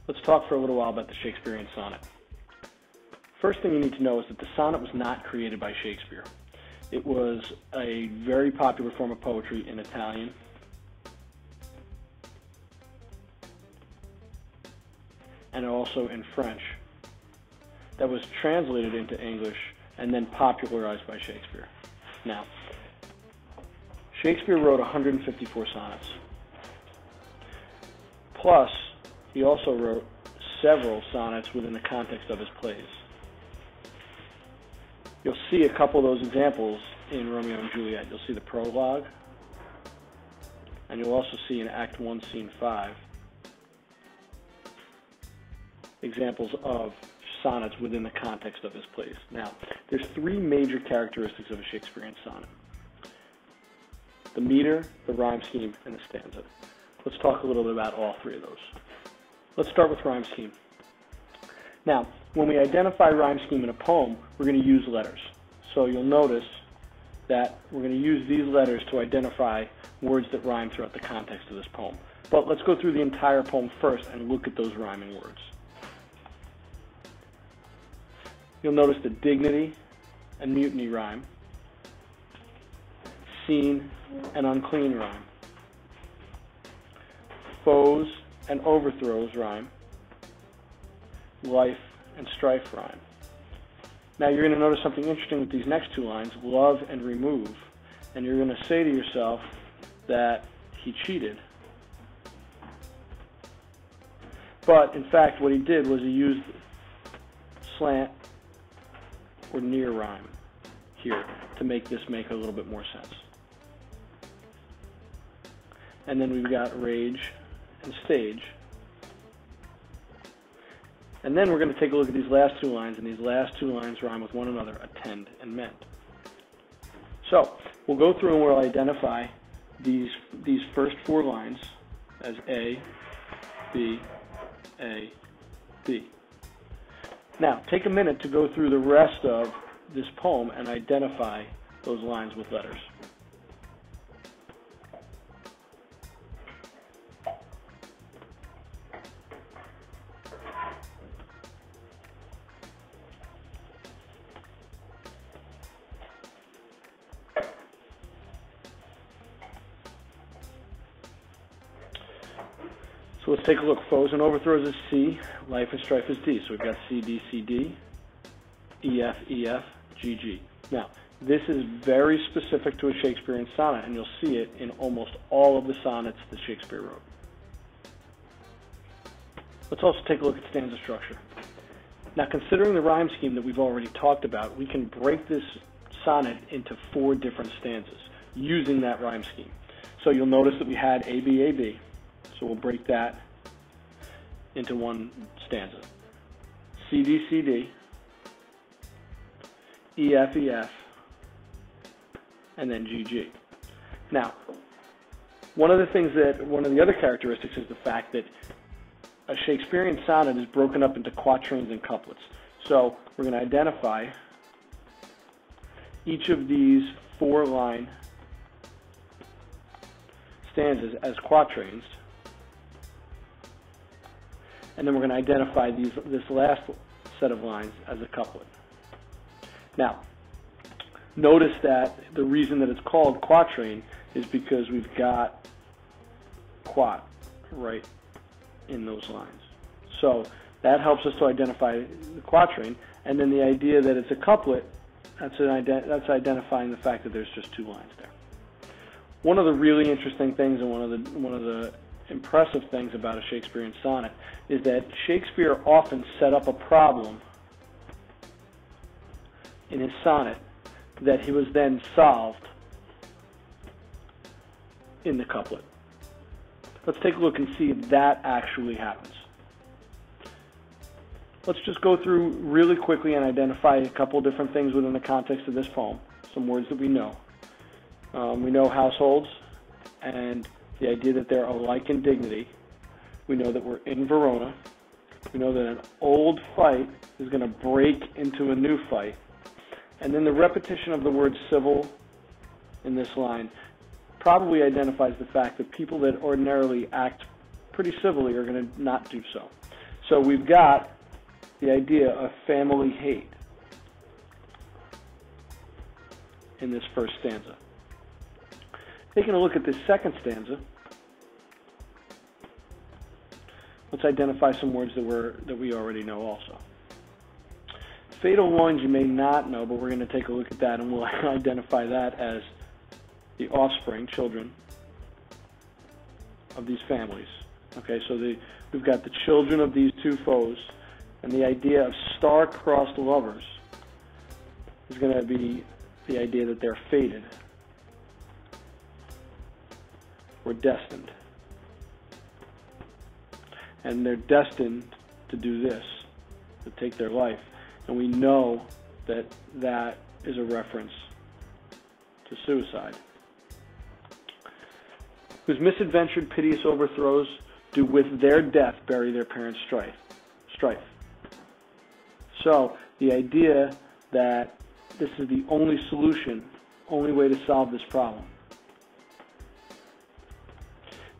Let's talk for a little while about the Shakespearean sonnet. First thing you need to know is that the sonnet was not created by Shakespeare. It was a very popular form of poetry in Italian, and also in French, that was translated into English and then popularized by Shakespeare. Now, Shakespeare wrote 154 sonnets. Plus, he also wrote several sonnets within the context of his plays. You'll see a couple of those examples in Romeo and Juliet. You'll see the prologue, and you'll also see in Act 1, Scene 5, examples of sonnets within the context of his plays. Now, there's three major characteristics of a Shakespearean sonnet: the meter, the rhyme scheme, and the stanza. Let's talk a little bit about all three of those. Let's start with rhyme scheme. Now, when we identify rhyme scheme in a poem, we're going to use letters. So you'll notice that we're going to use these letters to identify words that rhyme throughout the context of this poem. But let's go through the entire poem first and look at those rhyming words. You'll notice that dignity and mutiny rhyme, scene and unclean rhyme, foes and overthrows rhyme, life and strife rhyme. Now you're going to notice something interesting with these next two lines, love and remove, and you're going to say to yourself that he cheated. But in fact what he did was he used slant or near rhyme here to make this make a little bit more sense. And then we've got rage and stage. And then we're going to take a look at these last two lines, and these last two lines rhyme with one another, attend and mend. So we'll go through and we'll identify these first four lines as A, B, A, B. Now take a minute to go through the rest of this poem and identify those lines with letters. So let's take a look. Foes and overthrows is C, life and strife is D. So we've got C, D, C, D, E, F, E, F, G, G. Now, this is very specific to a Shakespearean sonnet, and you'll see it in almost all of the sonnets that Shakespeare wrote. Let's also take a look at stanza structure. Now, considering the rhyme scheme that we've already talked about, we can break this sonnet into four different stanzas using that rhyme scheme. So you'll notice that we had A, B, A, B. So we'll break that into one stanza. C, D, C, D, E, F, E, F, and then G, G. Now, one of the other characteristics is the fact that a Shakespearean sonnet is broken up into quatrains and couplets. So we're going to identify each of these four-line stanzas as quatrains, and then we're going to identify this last set of lines as a couplet. Now, notice that the reason that it's called quatrain is because we've got quat right in those lines. So that helps us to identify the quatrain, and then the idea that it's a couplet, that's identifying the fact that there's just two lines there. One of the really interesting things and one of the impressive things about a Shakespearean sonnet is that Shakespeare often set up a problem in his sonnet that he was then solved in the couplet. Let's take a look and see if that actually happens. Let's just go through really quickly and identify a couple different things within the context of this poem, some words that we know. We know households and the idea that they're alike in dignity. We know that we're in Verona. We know that an old fight is going to break into a new fight. And then the repetition of the word civil in this line probably identifies the fact that people that ordinarily act pretty civilly are going to not do so. So we've got the idea of family hate in this first stanza. Taking a look at this second stanza, let's identify some words that we already know also. Fatal loins you may not know, but we're going to take a look at that and we'll identify that as the offspring, children, of these families. Okay, so we've got the children of these two foes, and the idea of star-crossed lovers is going to be the idea that they're fated or destined. And they're destined to do this, to take their life. And we know that that is a reference to suicide. Whose misadventured, piteous overthrows do with their death bury their parents' strife. So the idea that this is the only solution, only way to solve this problem.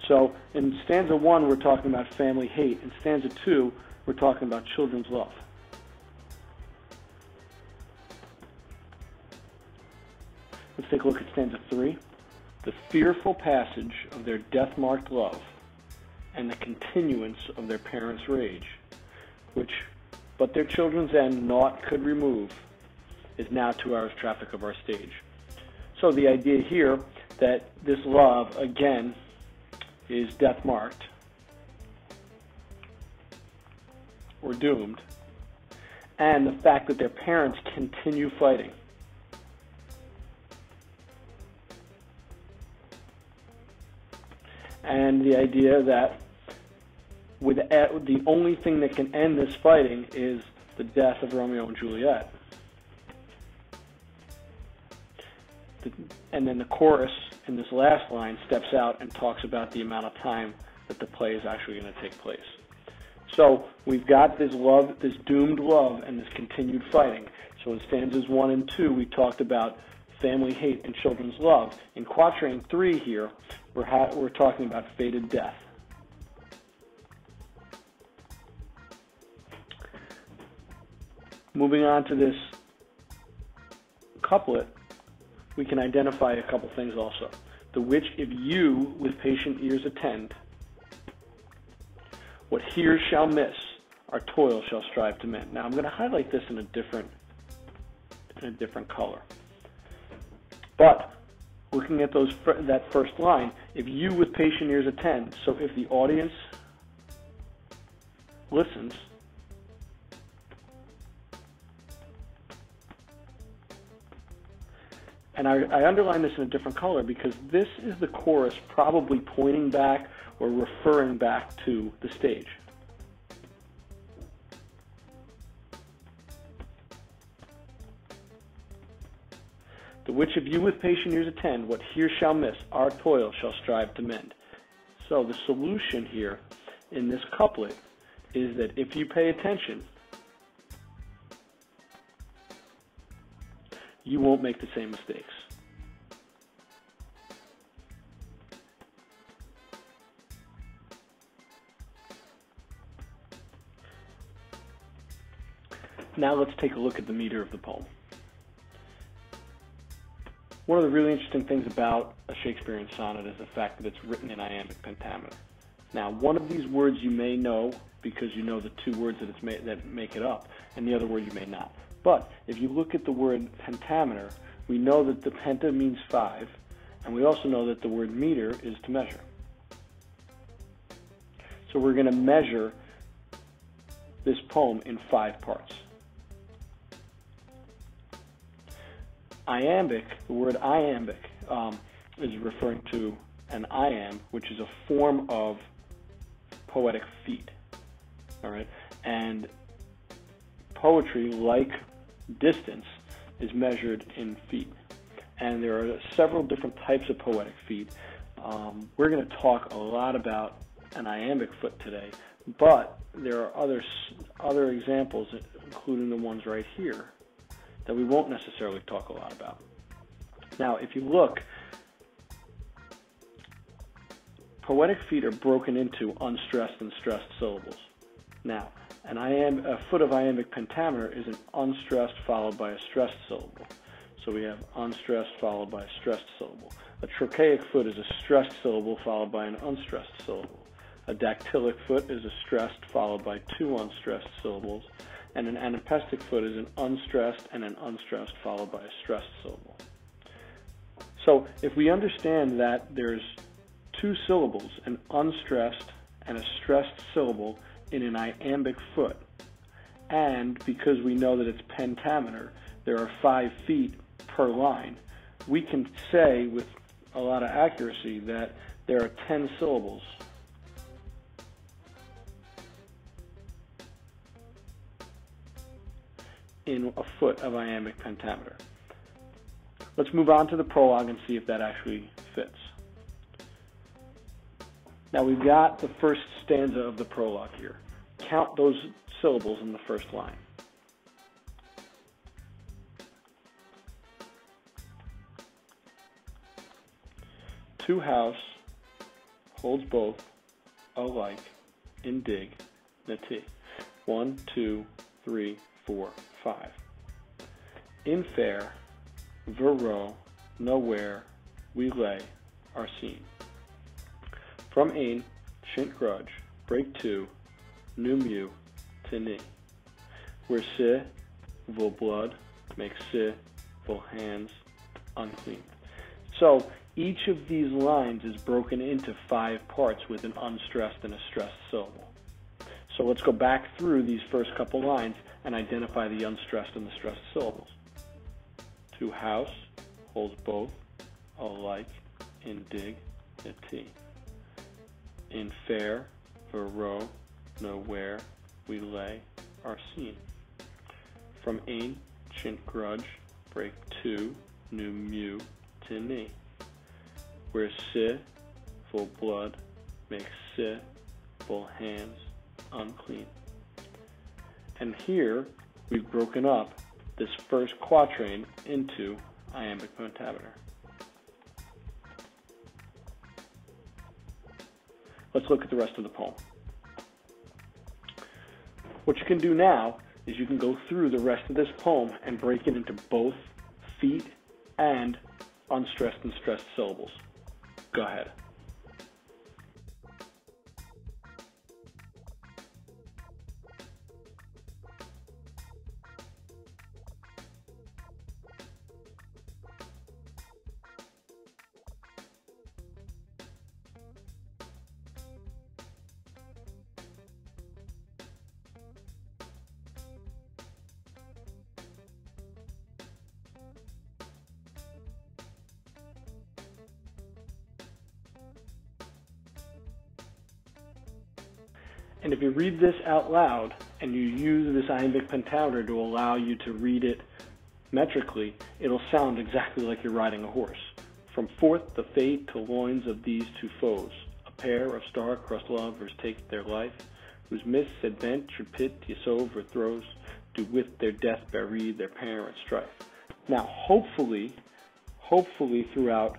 So in stanza 1, we're talking about family hate. In stanza 2, we're talking about children's love. Let's take a look at stanza 3. The fearful passage of their death-marked love and the continuance of their parents' rage, which but their children's end naught could remove, is now 2 hours traffic of our stage. So the idea here that this love, again, is death-marked or doomed, and the fact that their parents continue fighting. And the idea that the only thing that can end this fighting is the death of Romeo and Juliet. And then the chorus in this last line steps out and talks about the amount of time that the play is actually going to take place. So we've got this love, this doomed love, and this continued fighting. So in stanzas 1 and 2, we talked about family hate and children's love. In quatrain 3 here, we're talking about fated death. Moving on to this couplet, we can identify a couple things also. The which if you with patient ears attend, what hears shall miss, our toil shall strive to mend. Now I'm going to highlight this in a different color. But looking at that first line, if you with patient ears attend, so if the audience listens, and I underline this in a different color because this is the chorus probably pointing back or referring back to the stage. The which of you with patient ears attend, what here shall miss, our toil shall strive to mend. So the solution here in this couplet is that if you pay attention, you won't make the same mistakes. Now let's take a look at the meter of the poem. One of the really interesting things about a Shakespearean sonnet is the fact that it's written in iambic pentameter. Now, one of these words you may know because you know the 2 words that make it up, and the other word you may not. But if you look at the word pentameter, we know that the penta means 5, and we also know that the word meter is to measure. So we're going to measure this poem in 5 parts. Iambic, the word iambic, is referring to an iamb, which is a form of poetic feet. All right, and poetry, like distance, is measured in feet. And there are several different types of poetic feet. We're going to talk a lot about an iambic foot today, but there are other examples, including the ones right here, that we won't necessarily talk a lot about. Now, if you look, poetic feet are broken into unstressed and stressed syllables. Now, A foot of iambic pentameter is an unstressed followed by a stressed syllable. So we have unstressed followed by a stressed syllable. A trochaic foot is a stressed syllable followed by an unstressed syllable. A dactylic foot is a stressed followed by two unstressed syllables. And an anapestic foot is an unstressed and an unstressed followed by a stressed syllable. So if we understand that there's two syllables, an unstressed and a stressed syllable in an iambic foot, and because we know that it's pentameter, there are 5 feet per line, we can say with a lot of accuracy that there are 10 syllables in a foot of iambic pentameter. Let's move on to the prologue and see if that actually fits. Now we've got the first stanza of the prologue here. Count those syllables in the first line. To house holds both alike in dig the T. 1, 2, 3, 4, 5. In fair, verro, nowhere, we lay our scene. From ain, shint grudge, break two, nu mu, to ni. Where si, vol blood, make si, vol hands, unclean. So each of these lines is broken into 5 parts with an unstressed and a stressed syllable. So let's go back through these first couple lines and identify the unstressed and the stressed syllables. To house holds both alike in dig the T. In fair, verro, nowhere, we lay our scene. From ain, shint grudge, break two, nu mu, to ni. Where si, full blood, make si, full hands, unclean. And here we've broken up this first quatrain into iambic pentameter. Let's look at the rest of the poem. What you can do now is you can go through the rest of this poem and break it into both feet and unstressed and stressed syllables. Go ahead. And if you read this out loud and you use this iambic pentameter to allow you to read it metrically, it'll sound exactly like you're riding a horse. From forth the fate to loins of these two foes, a pair of star-crossed lovers take their life, whose misadventure pit Yasov overthrows, do with their death bury their parents' strife. Now, hopefully throughout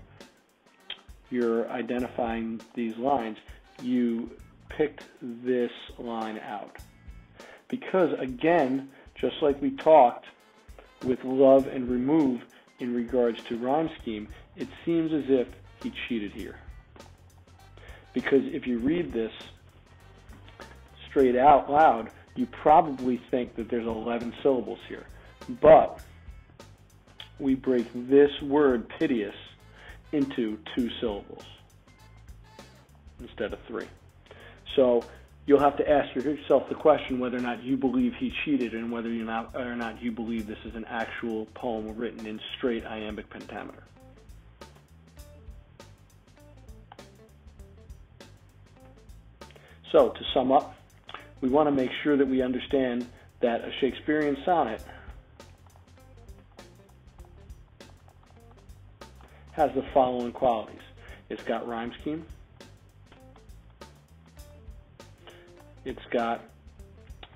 your identifying these lines, you picked this line out. Because again, just like we talked with love and remove in regards to rhyme scheme, it seems as if he cheated here. Because if you read this straight out loud, you probably think that there's 11 syllables here. But we break this word piteous into 2 syllables instead of 3. So you'll have to ask yourself the question whether or not you believe he cheated and whether or not you believe this is an actual poem written in straight iambic pentameter. So to sum up, we want to make sure that we understand that a Shakespearean sonnet has the following qualities. It's got rhyme scheme. It's got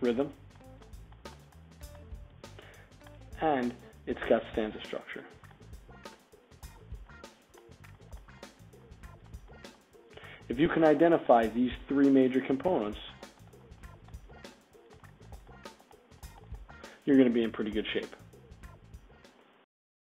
rhythm, and it's got stanza structure. If you can identify these 3 major components, you're going to be in pretty good shape.